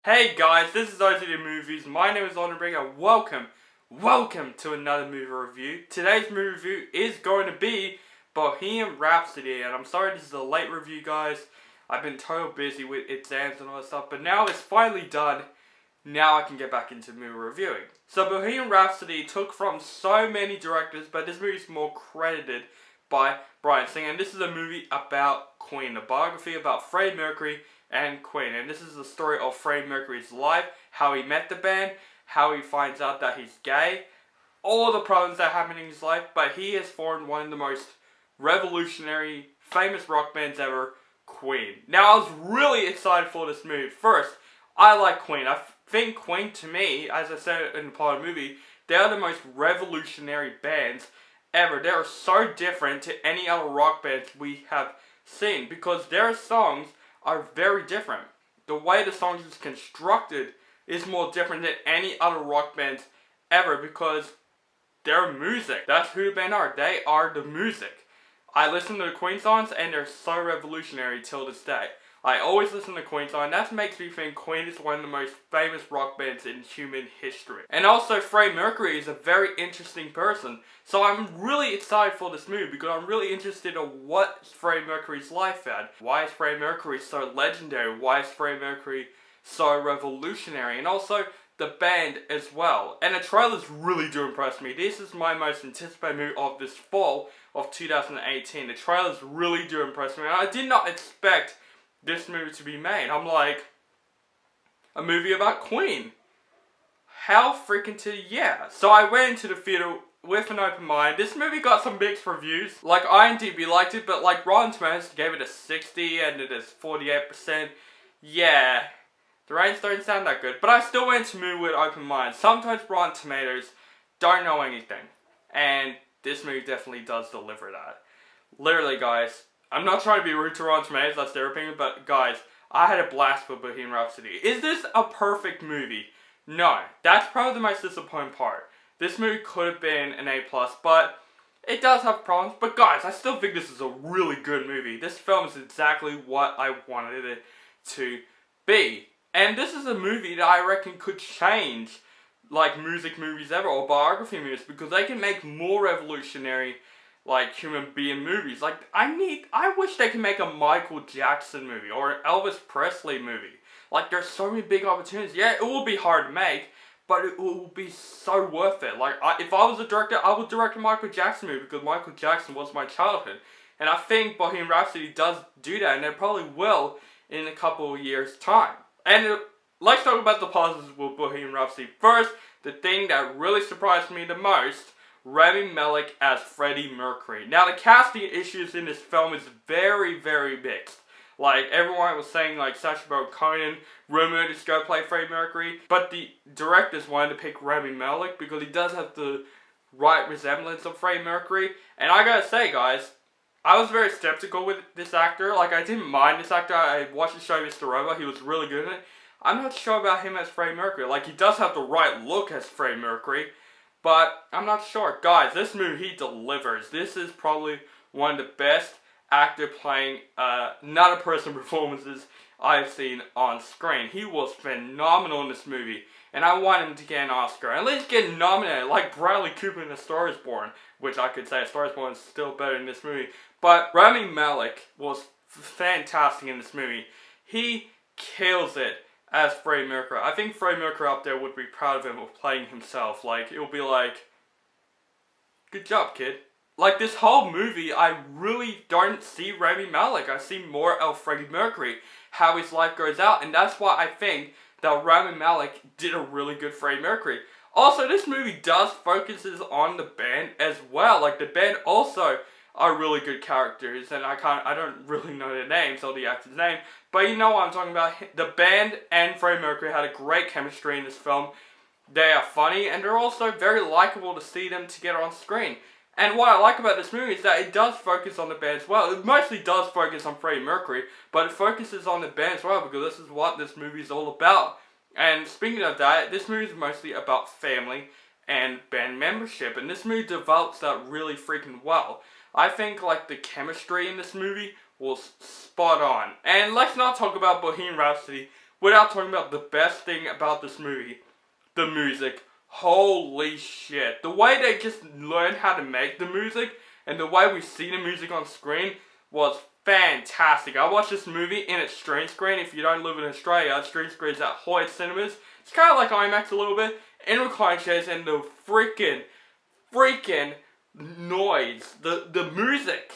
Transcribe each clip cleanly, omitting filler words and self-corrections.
Hey guys, this is OTD Movies. My name is London Bringer. Welcome to another movie review. Today's movie review is going to be Bohemian Rhapsody, and I'm sorry this is a late review, guys. I've been totally busy with exams and all that stuff, but now it's finally done. Now I can get back into movie reviewing. So Bohemian Rhapsody took from so many directors, but this movie is more credited by Bryan Singer, and this is a movie about Queen, a biography about Freddie Mercury and Queen. And this is the story of Freddie Mercury's life, how he met the band, how he finds out that he's gay, all the problems that happen in his life, but he has formed one of the most revolutionary, famous rock bands ever, Queen. Now, I was really excited for this movie. First, I like Queen. I think Queen, to me, as I said in the part of the movie, they are the most revolutionary bands ever. They are so different to any other rock bands we have seen, because their songs are very different. The way the songs is constructed is more different than any other rock bands ever, because they're music. That's who the band are. They are the music. I listen to the Queen songs and they're so revolutionary till this day. I always listen to Queen songs, and that makes me think Queen is one of the most famous rock bands in human history. And also, Freddie Mercury is a very interesting person. So I'm really excited for this movie because I'm really interested in what Freddie Mercury's life had. Why is Freddie Mercury so legendary? Why is Freddie Mercury so revolutionary? And also, the band as well. And the trailers really do impress me. This is my most anticipated movie of this fall of 2018. The trailers really do impress me. And I did not expect this movie to be made. I'm like, a movie about Queen. How freaking yeah. So I went into the theater with an open mind. This movie got some mixed reviews. Like, IMDb liked it, but like Rotten Tomatoes gave it a 60 and it is 48%. Yeah, the ratings don't sound that good. But I still went into the movie with an open mind. Sometimes Rotten Tomatoes don't know anything. And this movie definitely does deliver that. Literally, guys, I'm not trying to be rude to Rotten Tomatoes, that's their opinion, but guys, I had a blast with Bohemian Rhapsody. Is this a perfect movie? No. That's probably the most disappointing part. This movie could have been an A+, but it does have problems. But guys, I still think this is a really good movie. This film is exactly what I wanted it to be. And this is a movie that I reckon could change, like, music movies ever, or biography movies, because they can make more revolutionary, like, human being movies. Like, I wish they could make a Michael Jackson movie or an Elvis Presley movie. Like, there's so many big opportunities. Yeah, it will be hard to make, but it will be so worth it. Like, if I was a director, I would direct a Michael Jackson movie, because Michael Jackson was my childhood. And I think Bohemian Rhapsody does do that, and it probably will in a couple of years' time. And let's talk about the positives with Bohemian Rhapsody. First, the thing that really surprised me the most, Rami Malek as Freddie Mercury. Now, the casting issues in this film is very, very mixed. Like, everyone was saying, like, Sacha Baron Cohen rumored is going to play Freddie Mercury, but the directors wanted to pick Rami Malek because he does have the right resemblance of Freddie Mercury. And I gotta say, guys, I was very skeptical with this actor. Like, I didn't mind this actor. I watched the show Mr. Robot. He was really good in it. I'm not sure about him as Freddie Mercury. Like, he does have the right look as Freddie Mercury, but I'm not sure. Guys, this movie, he delivers. This is probably one of the best actor playing another person performances I've seen on screen. He was phenomenal in this movie, and I want him to get an Oscar. At least get nominated, like Bradley Cooper in A Star is Born, which I could say A Star is Born is still better in this movie. But Rami Malek was fantastic in this movie. He kills it as Freddie Mercury. I think Freddie Mercury up there would be proud of him of playing himself. Like, it would be like, good job, kid. Like, this whole movie, I really don't see Rami Malek. I see more of Freddie Mercury, how his life goes out. And that's why I think that Rami Malek did a really good Freddie Mercury. Also, this movie does focuses on the band as well. Like, the band also are really good characters, and I don't really know their names or the actor's name, but you know what I'm talking about. The band and Freddie Mercury had a great chemistry in this film. They are funny, and they're also very likable to see them together on screen. And what I like about this movie is that it does focus on the band as well. It mostly does focus on Freddie Mercury, but it focuses on the band as well, because this is what this movie is all about. And speaking of that, this movie is mostly about family and band membership, and this movie develops that really freaking well. I think, like, the chemistry in this movie was spot on. And let's not talk about Bohemian Rhapsody without talking about the best thing about this movie, the music. Holy shit. The way they just learned how to make the music and the way we see the music on screen was fantastic. I watched this movie in its stream screen. If you don't live in Australia, stream screen's at Hoyt Cinemas. It's kind of like IMAX a little bit. In recline chairs, and the freaking noise, the music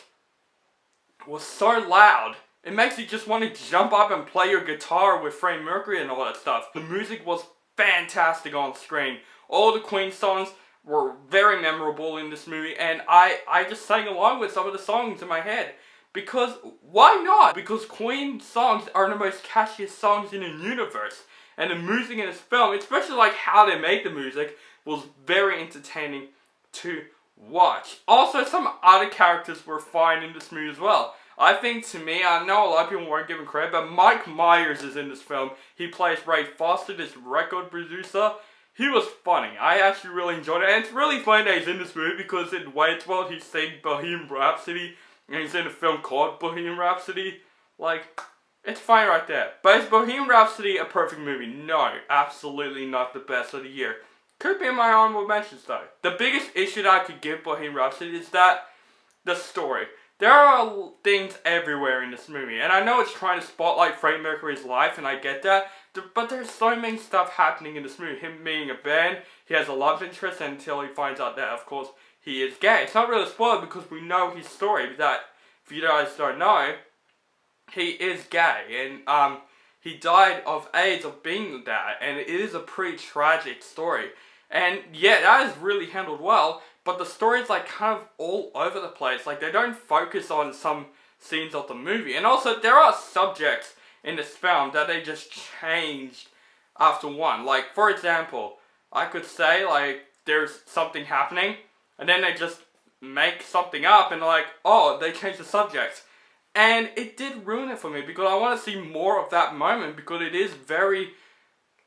was so loud. It makes you just want to jump up and play your guitar with Freddie Mercury and all that stuff. The music was fantastic on screen. All the Queen songs were very memorable in this movie, and I just sang along with some of the songs in my head. Because, why not? Because Queen songs are the most catchiest songs in the universe. And the music in this film, especially like how they make the music, was very entertaining to watch. Also, some other characters were fine in this movie as well. I think, to me, I know a lot of people weren't giving credit, but Mike Myers is in this film. He plays Ray Foster, this record producer. He was funny. I actually really enjoyed it. And it's really funny that he's in this movie because in Wayne's World he sang Bohemian Rhapsody. And he's in a film called Bohemian Rhapsody. Like, it's funny right there. But is Bohemian Rhapsody a perfect movie? No, absolutely not the best of the year. Could be in my honorable mentions though. The biggest issue that I could give Bohemian Rhapsody is that the story. There are things everywhere in this movie, and I know it's trying to spotlight Freddie Mercury's life, and I get that, but there's so many stuff happening in this movie. Him being a band, he has a love interest until he finds out that, of course, he is gay. It's not really a spoiler because we know his story, that, if you guys don't know, he is gay, and he died of AIDS of being that, and it is a pretty tragic story. And yeah, that is really handled well, but the story is like kind of all over the place. Like, they don't focus on some scenes of the movie. And also, there are subjects in this film that they just changed after one. Like, for example, I could say, like, there's something happening, and then they just make something up, and like, oh, they changed the subject. And it did ruin it for me, because I want to see more of that moment, because it is very,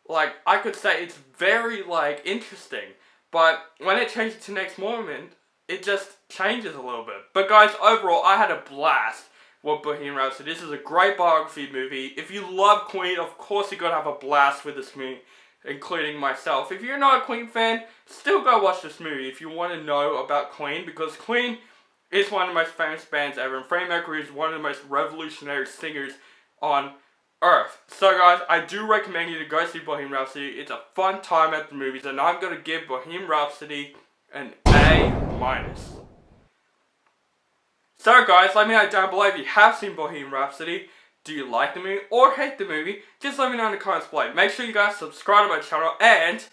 like, I could say it's very, like, interesting. But when it changes to the next moment, it just changes a little bit. But guys, overall, I had a blast with Bohemian Rhapsody. This is a great biography movie. If you love Queen, of course you're going to have a blast with this movie, including myself. If you're not a Queen fan, still go watch this movie if you want to know about Queen, because Queen is one of the most famous bands ever, and Freddie Mercury is one of the most revolutionary singers on Earth. So guys, I do recommend you to go see Bohemian Rhapsody. It's a fun time at the movies, and I'm going to give Bohemian Rhapsody an A-. So guys, let me know down below if you have seen Bohemian Rhapsody. Do you like the movie or hate the movie? Just let me know in the comments below. Make sure you guys subscribe to my channel, and